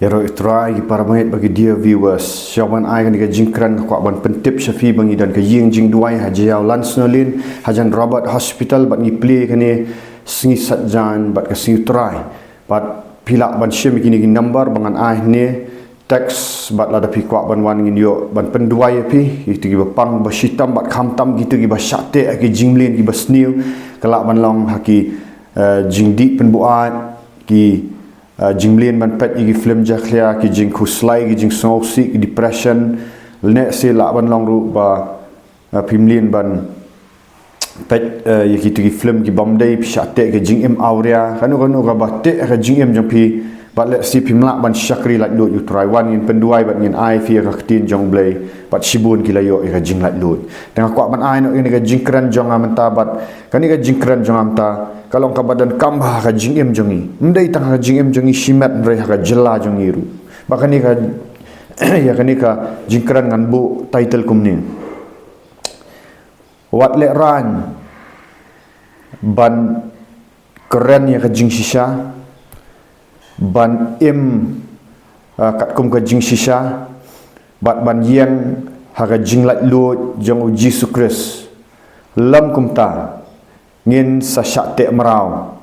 Yaro itrai gi para mangit bagi dia viewers. Syawan ai kan jingkran ko ban pentip Syafi bangi dan ke ying jing duai hajiau lansnolin hajan Robert Hospital bat ngi play kani singi satjan bat ke singi trai. Bat pilak ban syem kini number bangan ai ni teks bat lada pi ko ban wan ngin yo ban penduai pi itu gi bapang basitam bat khamtam gitu gi basyate gi jinglin gi basniu kelak ban long haki jingdi penbuat ki jinglen ban pet igi film jakhlia ki jing khuslai ki jing sosi ki depression ne se la ban long ru ba pimlin ban pet ye ki tu ki film ki bomdai pishate ki jing em aurea kanu ga batte ka jing em jong pi bat le si pimla ban syakri lat lut yu try one in penduai bat ngin ai fi ka tin jong blai bat sibun ki layo ka jing lat lut tengah kwa ban ai no ni ka jingkran jong amta bat kani ka jingkran jong amta kalau ka badan kambah ka jing em jongi mdai tang ka jing em jongi shimat bre ka jela jongi ru bakani ka ya kani ka jingkran ngan bu title kumni wat le ran ban keren ya ka jing shisha ban em kat kum ka jing shisha bat ban yang ha ka jing lat lu jong Jesus Christ lam kumta ngin sa syate merau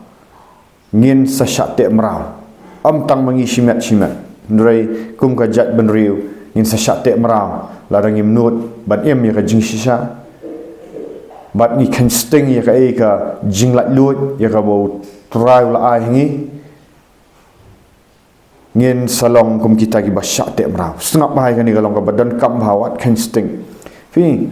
ngin sa syate merau am tang mangi shimat ndrai kum ka jat ben riu ngin sa syate merau larang imnut ban em ya ka jing shisha bat ni kan sting ya ka e ka jing lat lut ya ka bo try la ai ngi ngin salong kum kita ki ba syate merau setengah bahai kan ni kalong ka badan kam hawat kan sting fi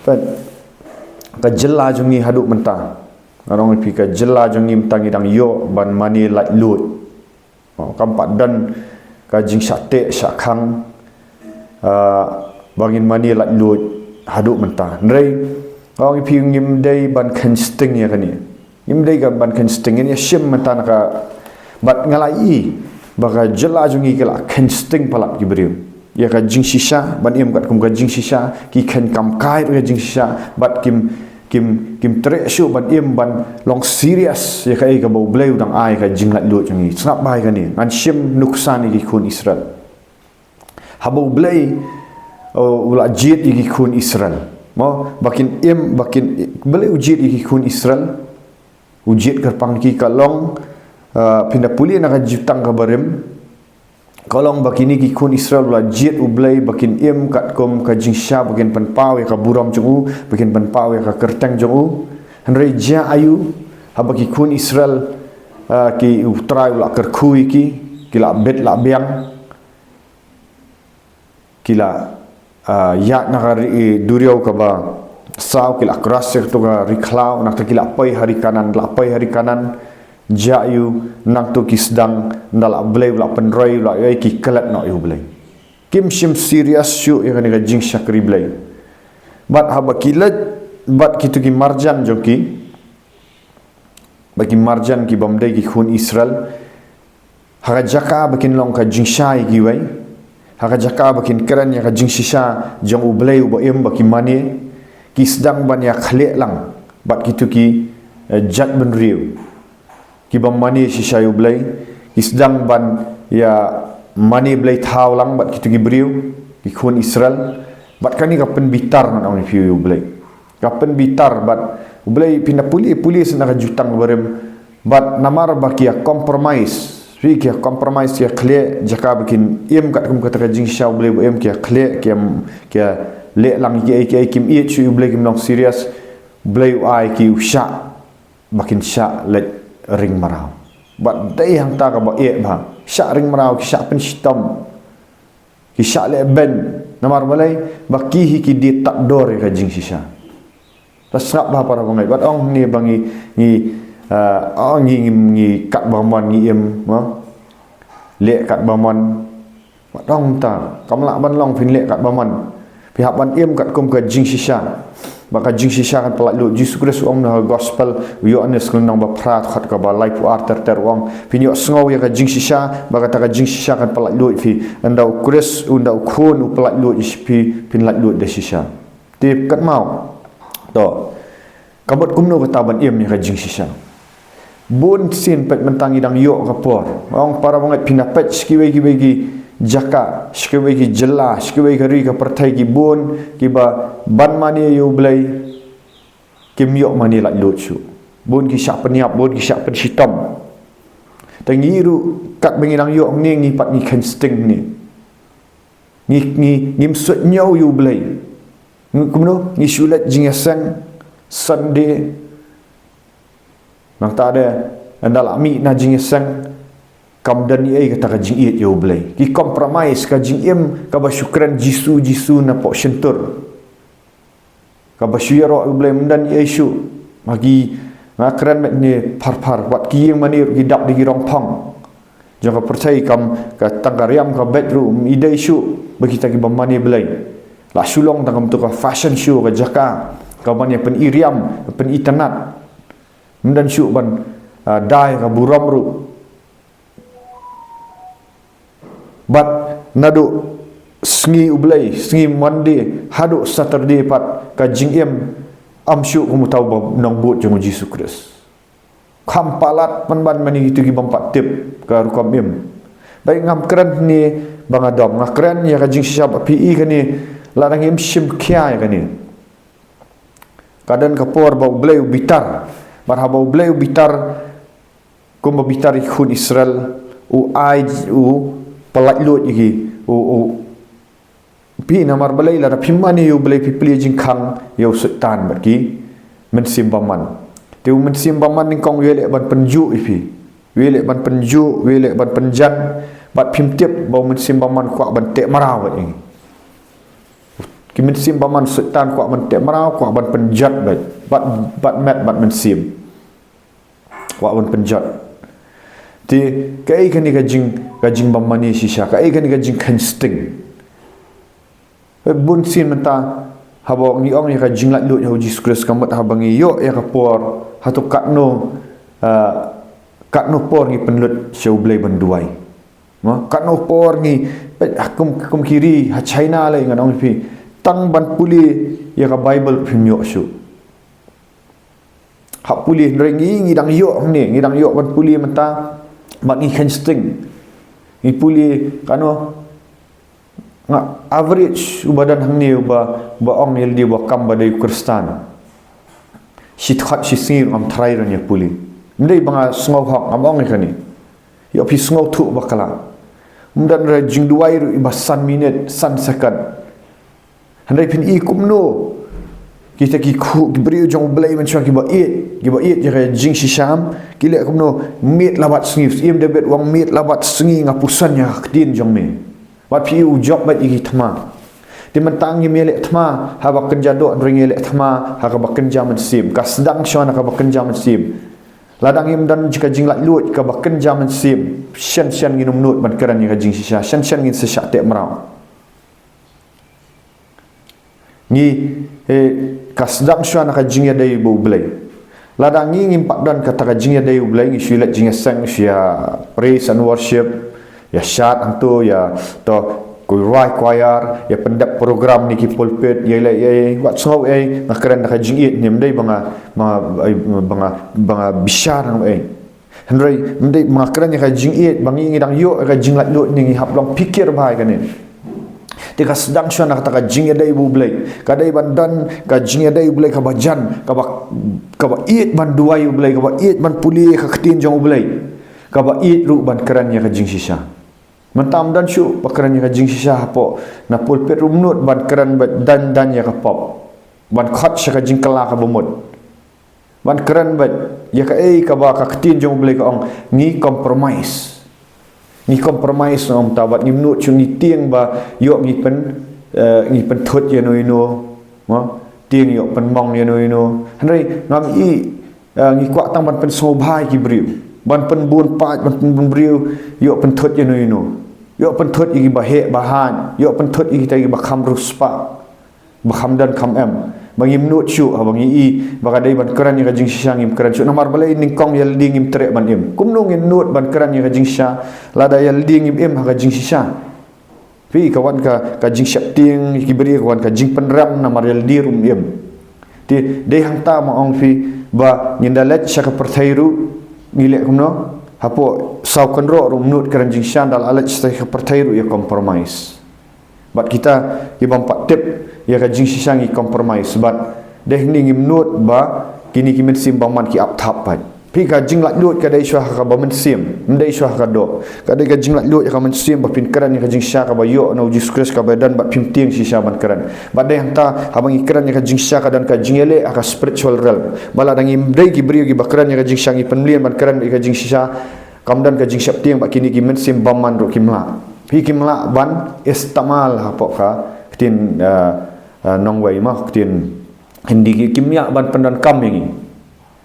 ka jela jongi haduk mentah orang pi ka jela jongi mentang idang yo ban mani lat lut kampat dan ka jing syate syakang bangin mani lat lut haduk mentah ndai orang pi ngim dai ban kan sting ya kan ni ngim dai ka ban kan sting ni syem mentah ka bat ngalai baka jela jongi kala kan sting palak ki beriu ya ka jing shisha ban em kat kum ka jing shisha ki kan kam kai ka jing shisha bat kim trek syu ban em ban long serious ya kai ka bau bleu dang ai ka jing lat lut jongi snap bai ka ni an syem nuksan ki kun Israel habau blei ula jit ki kun Israel mo bakin em bakin bleu jit ki kun Israel ujit kerpang ki kalong pindah puli nak jutang ka barem kolong bakini ki kun Israel la jet ublai bakin em kat kom ka jingsha bakin pan paw ka buram jungu bakin pan paw ka kertang jungu hanrei ja ayu habaki kun Israel ki utrai la kerkhui ki kila bet la biang kila ya nakari duriau ka ba saw kila keras tu ka riklau nak kila pai hari kanan la pai hari kanan jayu nang tu kisdang ndala blai la penroi la ai ki kalat no yu blai kim sim serious syu ya kan ga jing syakri blai bat haba kilat bat kitu ki marjan joki bagi marjan ki bamdai ki khun Israel haga jaka bakin long ka jing shai ki wai haga jaka bakin keren ya ka jing shisha jong u blai u ba em baki mani kisdang ban ya khle lang bat kitu ki jat ben riu ki bam mani shisha yu blai isdang ban ya mani blai thau lang bat kitu ki briu ki khun Israel bat kani ka pen bitar ngan on yu blai ka pen bitar bat blai pinda puli sena ka jutang barem bat namar bakia compromise ri ki compromise ya khle jaka bikin em kat kum kata jing sha blai em ki khle ki le lang ki kim e chu yu blai kim long serious blai ai ki sha bakin sha let ring marau bat dai hang ta ka ba e ba sya ring marau ki sya pen sitam ki sya le ben namar balai baki hi ki di tak dor ka jing sisa tasrap ba para bangai bat ong ni bangi ni ong ni kat bamon ni em le kat bamon bat ong ta kamla ban long pin le kat bamon pihak ban em kat kum ka jing sisa baka jing sisa kan pelak lu Jesus Christ ong na gospel yo anes kun nang ba prat khat ka ba life arter ter ong pinyo sngow ya ka jing sisa baka ta ka jing sisa kan pelak lu fi andau Christ undau khun u pelak lu ispi pin lak lu de sisa tip kat mau to kabot kumno ka taban em ya ka jing sisa bun sin pet mentang idang yok kapor ong para bangai pinapet skiwe gi jaka skiwe gi jela skiwe gi ka pertai gi bun ki ba ban mani yu blai kim yok mani lak lut su bun ki syak peniap bun ki syak pen sitom tangi ru kat bengidang yok ni ngi pat ni kensting ni ngim sut nyau yu blai kumno ni sulat jingasang Sunday nang tak ada andal ami na jingasang kam dan ni kata ka jing iet yo blai ki compromise ka jing im ka ba syukran jisu na pok sentur ka ba syiro yo blai mendan ye syu magi ngakran met ni par wat ki yang manir ki dap di rong pang jangan percaya kam ka tangariam ka bedroom ide syu bagi ta ki bamani blai la sulong tangam tu ka fashion show ka jaka ka ban pen iriam pen itanat mendan syu ban dai ka buram ru bat nadu sengi ublai sengi Monday hadu Saturday pat ka jingem am syu ku tau nong but jong Jesus Christ kampalat pan mani itu gi bampat tip ka rukam im baik ngam keren ni bangadom ngakren ya ka jing siap pi ka ni larang im sim kia ka ni kadan kapor bau blai bitar marhaba blai bitar kum bitar ikhun Israel u ai u pelat lut lagi pi namar balai la pimani yu balai pipli jingkang yu sultan bagi mensim baman tiu mensim baman ni kong welek ban penju ipi welek ban penju welek ban penjan bat pimtip bau mensim baman kuak ban tek marau ni ki mensim baman sultan kuak ban tek marau kuak ban penjat bat met bat mensim kuak ban penjat ti kai kan ni gajing bamani sisa kai kan ni gajing kensting bun sin menta habo ngi ong ya gajing lat lut ya Jesus Christ kamat habangi yo ya kapor hatu katno por ngi penlut show blai banduai katno por ngi kum kiri ha China lai ngan ong pi tang ban puli ya ka Bible phimyo su ha puli rengi ngi dang yo ni ngi dang yo ban puli menta mak ni kensting ni puli kano nga average ubadan hang ni ba ong yel di ba kam ba dai Kristan si khat si sir am trai ron ya puli ndai banga sngo hak am ong ikani yo pi sngo tu bakala mundan ra jing duai ru ba san minute san second handai pin I kumno kita ki ku beri jong blai men chwa ki ba it je jing sisham ki le kumno mit labat sngi im debet wang mit labat sngi ngapusan ya kdin jong me wat pi u job bat igi thma ti mentang ye mele thma ha ba kenja do ring ye le thma ha ka ba kenja men sim ka sedang shona ka ba kenja men sim ladang im dan jika jing lat lut ka ba kenja men sim shen nginum nut ban keran ye jing shisha shen ngin se syak te mrau ni ka sedang shona ka jing ye dai bu blai ladang ngi impak dan kata ka jing ye dai bu blai ngi shulat jing sang sia praise and worship ya syat antu ya to kurai choir ya pendak program ni ki pulpit ya wat so ngakran ka jingit ni mdai banga bishar ang hendrai mdai ngakran ka jingit bangi ngidang yo ka jinglat lut ni haplong pikir bai kan ni tika sedang syana kata ka jing dai bu blai kadai bandan ka jing dai blai ka bajan ka ba it ban duai blai ka ba it ban puli ka ktin jong blai ka ba it ru ban keran ya ka jing sisa mentam dan syu bakaran ya jing sisa hapo na pulpit rumnut ban keran dan ya ka pop ban khat sya ka jing kala ka bomot ban keran bat ya ka ka ba ka ktin jong blai ka ong ni compromise om tabat ni mnut chung ni tieng ba yo ngi pen thot ye no tieng yo pen mong ye no hanrai ngam ngi kwa tang ban pen so bhai ki briu ban pen bun pat ban pen briu yo pen thot ye no yo pen thot igi ba he ba han yo pen thot igi tai ba kham ruspa ba kham dan kham em bangi mnut chu bangi ba kadai ban keran ni kajing sisa ngim keran chu namar balai ning kong yel ding im tre ban im kumnung in nut ban keran ni kajing sisa lada yel ding im ha kajing sisa pi kawan ka kajing syap ting ki beri kawan kajing penram namar yel di rum im ti dei hang ta ma ong fi ba ngindalet sya ka perthairu ngilek kumno hapo sau kendro ru menut keran jing shan dal alat stai ka partai ru ya compromise bat kita ibam pat tip ya ka jing shisang i compromise bat deh ni menut ba kini kimen sim baman ki ap thap pat pi ka jing lat lut ka dai shwa ka ba men sim mendai shwa ka do ka dai ka jing lat lut ka men sim ba pin keran ka jing sha ka ba yo no Jesus Christ ka badan ba pim ting shisha ban keran ba dai hanta abang ikran ka jing sha ka dan ka jing ele aka spiritual realm bala dangi mdai ki brio ki bakran ka jing sha ngi penlian ban keran ka jing shisha kamdan ka jing syap ting ba kini ki men sim baman ro kimla pi kimla ban istamal ha po ka tin nong wei ma tin hindi ki kimya ban pendan kam ngi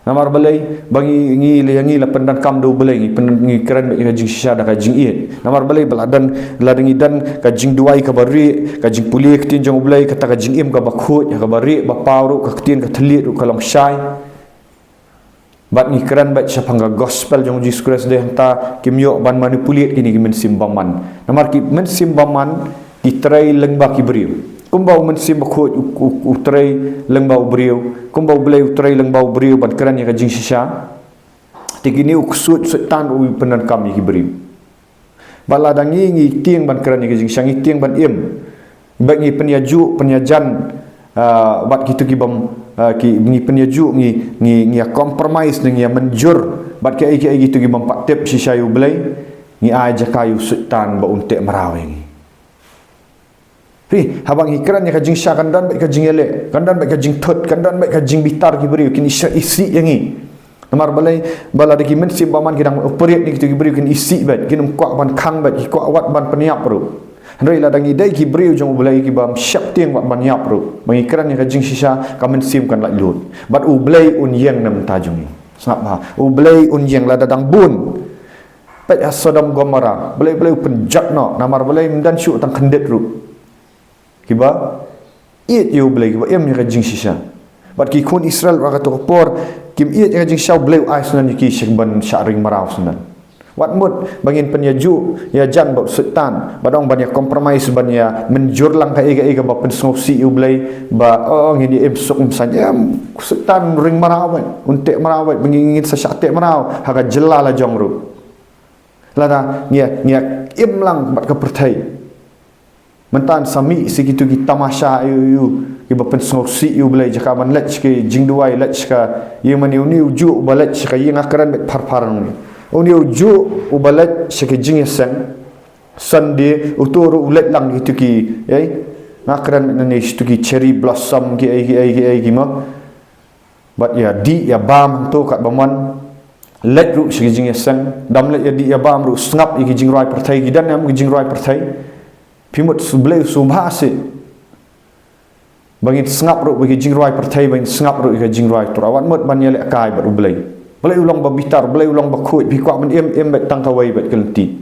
namar balai bangi ngi la pendan kam do balai ngi pendan ngi keran ka jing shisha da ka jing iet namar balai baladan ladangi dan ka jing duai ka bari ka jing puli ka tin jong balai ka ta ka jing im ka bakhut ka bari ba pawru ka tin ka thlit ka long shai bat ngi keran bat syapanga gospel jong Jesus Christ de hanta kimyo ban manipulit kini ki men simbaman namar ki men simbaman ki trai lengba ki beriu kumbau men sim bakhut utrai lengbau beriu kumbau belai utrai lengbau beriu ban keran ka jing shisha tigini uksut setan u penan kami ki beriu bala dangi ngi tieng ban keran ka jing shisha ngi tieng ban im bagi penyajan bat kitu ki bam ki ngi penyaju ngi compromise ngi menjur bat ki ai gitu ki bam pak tip shisha yu belai ngi aja kayu setan ba untek marawe ngi pi habang ikran ya ka jing sha kandan ba ka jing ele kandan ba ka jing thot kandan ba ka jing bitar ki beriu kin isi yangi namar balai bala de ki men sim baman kidang operate ni kitu ki beriu kin isi bat kin kwa ban khang bat ki kwa wat ban peniap ru Hendai ladang idai ki beriu jong belai ki bam syap tiang wat ban yap ru mengikran ya ka jing shisha ka men sim kan la lut bat u belai un yang nam tajungi snap ha u belai un yang la dadang bun pat Sodom Gomora belai penjat no namar belai dan syuk tang kendet ru kiba iet yu belai kiba em ya jing shisha bat ki kun Israel ra ka por kim iet ya jing sha belai ai sunan ki syek ban syaring marau sunan wat mut bangin penyaju ya jan bot setan badong ban ya compromise ban ya menjur lang ka ega ba pensosi yu belai ba ngini em sok saja setan ring marau untek marau bangin sa syate marau haga jelala jongru lada ngia im lang bat ka pertai mentan sami segitu ki tamasha yu ki bapen sosi yu belai jakaman lech ki jingduai lech ka yemani uni uju balech ka yeng akran bet parparang uni uju ubalech ki jing sen sande uturu ulet lang gitu ki ngakran nani itu ki cherry blossom ki ai ma bat ya di ya bam tu kat baman let ru ki jing sen dam let ya di ya bam ru snap ki jing roi pertai ki dan am ki jing roi pertai pimut sublai subhase bangin sngap ru bagi jingroi pertai bangin sngap ru ke jingroi turawat mut ban yele kai bat ublai belai ulang ba bitar belai ulang ba khoi bi kwa men em bet tang kawai bet kelti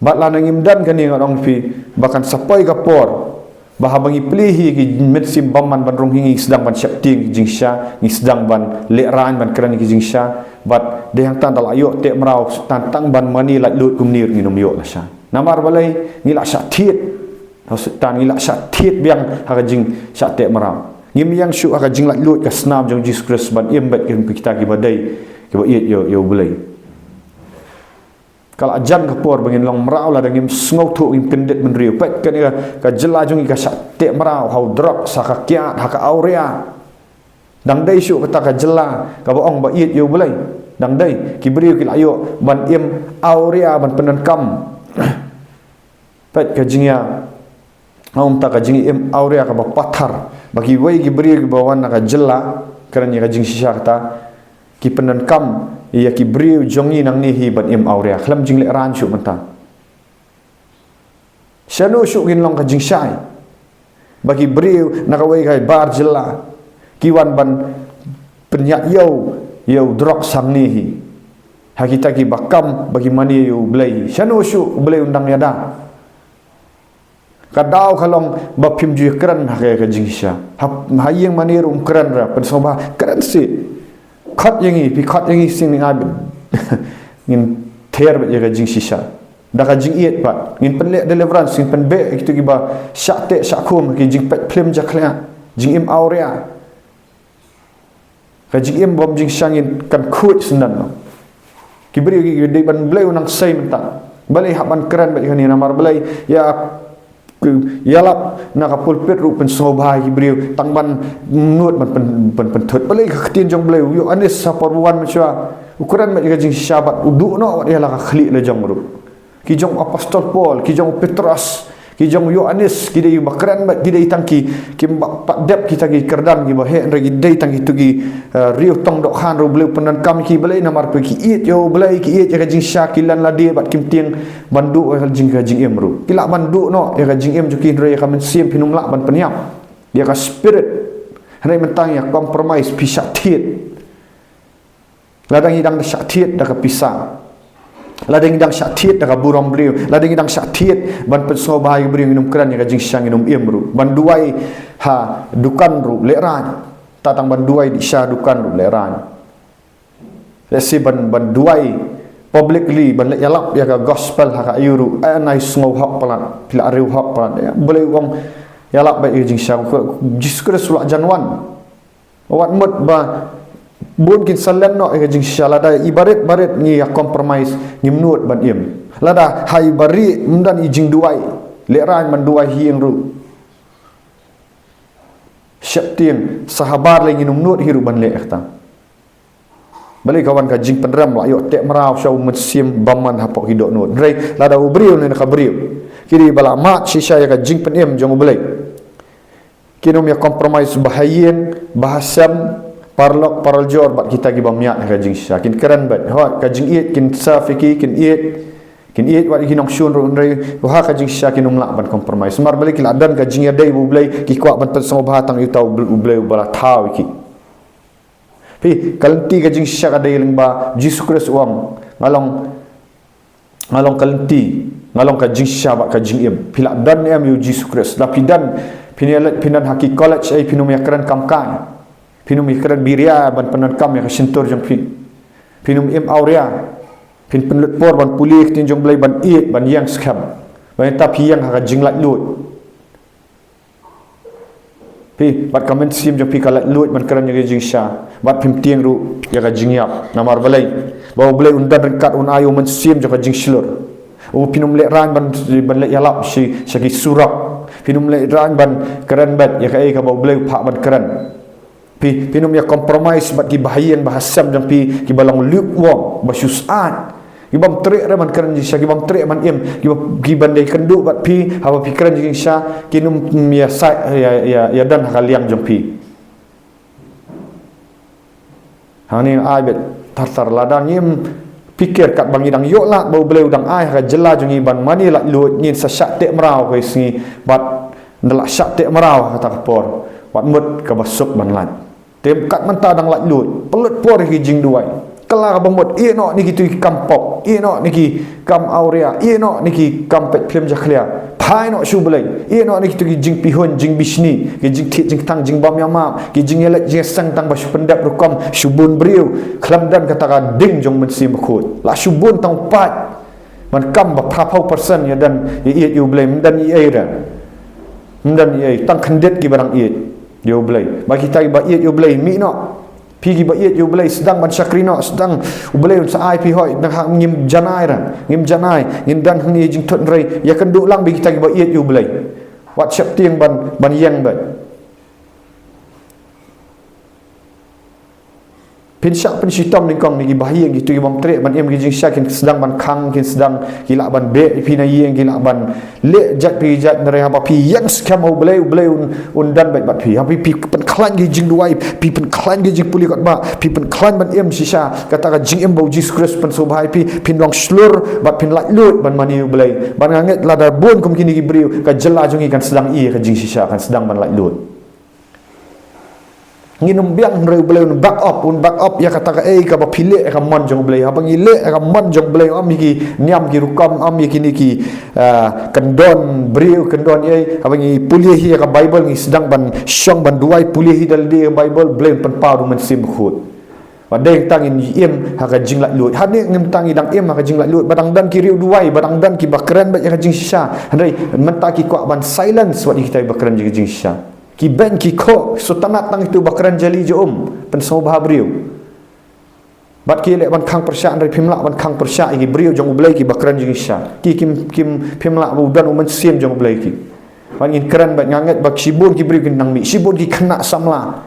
bat lanang imdan kan yang orang fi bahkan sapai kapor bahabangi pelihi ki metsim baman ban rong hingi sedang ban syapting jingsha ni sedang ban leran ban keran ki jingsha bat de yang tandal ayo tek merau tantang ban mani lak lut kumnir nginum yo la sha namar balai ngilak sya thiet tan ngilak sya thiet biang ha jing sya tek merau ngim yang syu ha jing lak lut ka snam jong Jesus Christ ban imbet kita ki badai ki ba iet yo balai kalau ajan kapor bangin long merau la dangim sngau thu im kendet menriu pet kan ka jela jong ka sate merau hau drop saka kiat haka aurea dang dai syuk kata ka jela ka boong ba iet yo belai dang dai ki beriu ki ayo ban im aurea ban penan kam pet ka jingya om ta ka jingi im aurea ka ba pathar bagi wei ki beriu ki bawan ka jela kerana ka jing shisha kata ki penan kam ia ki beriu jongi nang ni hi ban im aurea khlam jing le ran syuk menta syanu syuk gin long ka jing syai bagi beriu nak wei kai bar jela kiwan ban penyak yo drok sang ni hi hakita ki bakam bagi mani yo belai syanu syuk belai undang yada kadau kalong bapim ju kran ha ka jing sha hayeng mani rum kran ra pen soba kran si khat yangi pi khat yangi sing ni ab ngin ther ba ya jing shisha da ka jing iet pa ngin pen le deliverance ngin pen be itu ki ba syak te syak khum ki jing pet film jakla jing im aurea ka jing em bom jing syangin kan khut senan no ki beri ki de ban blai unang sai menta balai haban keren ba ni namar balai ya yalap na ka pulpit ru pen sobhai ki beri tangban nuot man pen thot balai ka tin jong blai yo anis sa porwan machwa ukuran ma jing syabat udu no ya la ka khli le jong ru ki jong apostol Paul ki jong Petrus ki jong Yohanes ki dei bakran ba ki dei tangki ki pak dep kita ki kerdan ki bahe regi dei tangki tu ki riu tong dok khan ro bleu penan kam ki balai namar pe ki it yo balai ki it ya jing syakilan la dia bat kim tieng bandu ka jing em ru ki la bandu no ya jing em juki re ka men sim pinum la ban peniam dia ka spirit hai mentang ya compromise pisah tiet ladang hidang syak tiet da ka pisang ladang idang syatiet dak buram beliau ladang idang syatiet ban penso bahai beliau minum keran yang jing syang minum imru ban duai ha dukan ru leran tatang ban duai di syah dukan ru leran lesi ban duai publicly ban yalap ya ka gospel ha ka ayuru anai sngau hak palat pila ariu hak palat ya boleh wong yalap ba jing syang jiskres sulak janwan wat mut ba mungkin salam no jing syalada ibarat barat ni compromise ni menut ban im lada hai bari mundan ijing duai leran man duai hieng ru syaptieng sahabar lagi menut hiru ban le ta balik kawan ka jing penram la yo tek merau syau mesim baman hapok hidok nut rei lada ubriu ni ka briu kiri bala mat sisya ka jing penem jong belai kinom ya compromise bahayeng bahasam parlok paraljor bat kita gi bamyak ka jing syakin keren bat ha ka jing iet kin safiki kin iet wat hinong syun ro ndai ha ka jing syakin umlak ban compromise mar balik la dan ka jing ya dai bu blai ki kwak ban penso bahatang yu tau blai bala tau ki pi kalenti ka jing syak ada yang ba Jesus Christ uang ngalong kalenti ngalong ka jing syak ka jing im pila dan em yu Jesus Christ tapi dan pinan haki college ai pinum ya keren kamkan pinum ikran biria ban penankam yang sentur jong pinum im aurea pin penlut por ban pulih tin jong blai ban iet ban yang skam ban tapi yang ha jinglat lut pi bat comment sim jong pi kalat lut ban keran yang jing sha bat pim tieng ru ya ka jing yap namar balai bawa blai undan rengkat un ayu men sim jong ka jing slur o pinum le ran ban le yalap si sagi surak pinum le ran ban keran bat ya ka ai ka bawa blai pak ban keran pinum ya compromise bat ki bahayang bahasam jang pi ki balang lukewarm basyusat ki bam trek raman kan ji syaki bam trek man im ki bandai kendu bat pi hawa pikiran jing sya kinum ya sa ya dan hakaliang jang pi hani ai bet tar ladang im pikir kat bang idang yok lah bau beleu dang ai ha jela jung ban mani lak lut ngin sa syak tek merau kai singi bat ndelak syak tek merau kata kapor wat mut ka basuk ban lat tem kat mentah dang lak lut pelut por ki jing duai kelar bemut ie no niki tu kampok ie no niki kam aurea ie no niki kampet pem jaklia pai no shu belai ie no niki tu ki jing pihun jing bisni ki jing ti jing tang jing bam yama ki jing yelet jing sang tang basu pendap rukom subun briu klam dan kata ka ding jong mensi bakut la subun tang pat man kam ba prapau persen ya dan ie you blame dan ie ra dan ie tang kandet ki barang ie you blame bagi tai ba ie you blame mi no pigi ba iet you belai sedang ban syakrino sedang belai sa ai pi hoi nang ngim janai ran ngim janai ngim dan ni jing tot rei ya kan duk lang bi kita ba iet you belai wat syap tieng ban yang ba pin syak pin sitom ning kong ni bahaya gitu ki bam trek ban em gi jing syak sedang ban khang kin sedang gila ban be pi na yeng gila ban le jat pi jat nere apa pi yang skam au belai undan bat pi pi pen klan gi jing duai pi pen klan gi jing puli kot ba pi pen klan ban em sisa kata ka jing em bau Jesus Christ pen so bahai pi pin long slur bat pin lat lut ban mani belai ban nganget ladar bon kum kini gi briu ka jela jungi kan sedang i ka jing sisa kan sedang ban lat lut nginum biang reu belai back up ya kata ka ka ba pile ka mon jong belai abang ile ka mon jong belai am gi niam gi rukam am gi niki kendon briu kendon abang gi pulih hi ka bible ngi sedang ban syong ban duai pulih hi dal di bible belai pen pa du men sim khut wadeng tangin im ha ka jing lat lut hade ngim tangi dang im ha ka jing lat lut badang dan ki riu duai badang dan ki bakran ba ya ka jing sisa handai menta ki kwa ban silence wat kita bakran jing sisa ki ben ki ko so tanat nang itu bakaran jali je pensau bah beriu bat ki lek ban khang persya dari pimla ban khang persya ki beriu jong ublai ki bakaran jing sya ki kim pimla budan uman sim jong ublai ki ban in keran bat nganget bak sibun ki beriu ki nang mi sibun ki kena samla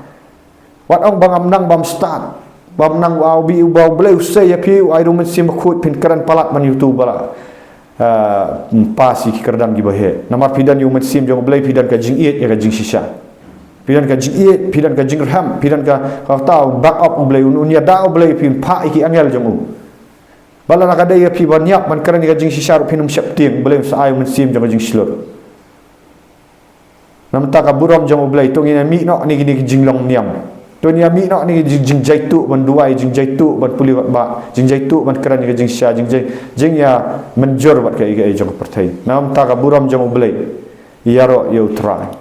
wat ong bangam nang bam start bam nang au bi bau ublai usai ya piu ai uman sim khut pin keran palat man youtube bala pasi ki kerdam gi bahe namar pidan yu uman sim jong ublai pidan ka jing iet ya ka jing sisha pidan ka jing iet pidan ka jing ram pidan ka tau back up ublai unya da ublai pin pa iki angel jong u bala nak ada ya pi ban yap man keran ka jing sisha pinum syap ting ublai sa ai uman sim jong jing slur nam ta ka buram jong ublai tong ina mi no ni gini jing long niam to ni mi no ni jing jaitu ban duai jing jaitu ban puli ba jing jaitu ban keran ka jing sisha jing ya menjor bat ka jong pertai nam ta ka buram jong ublai yaro yo try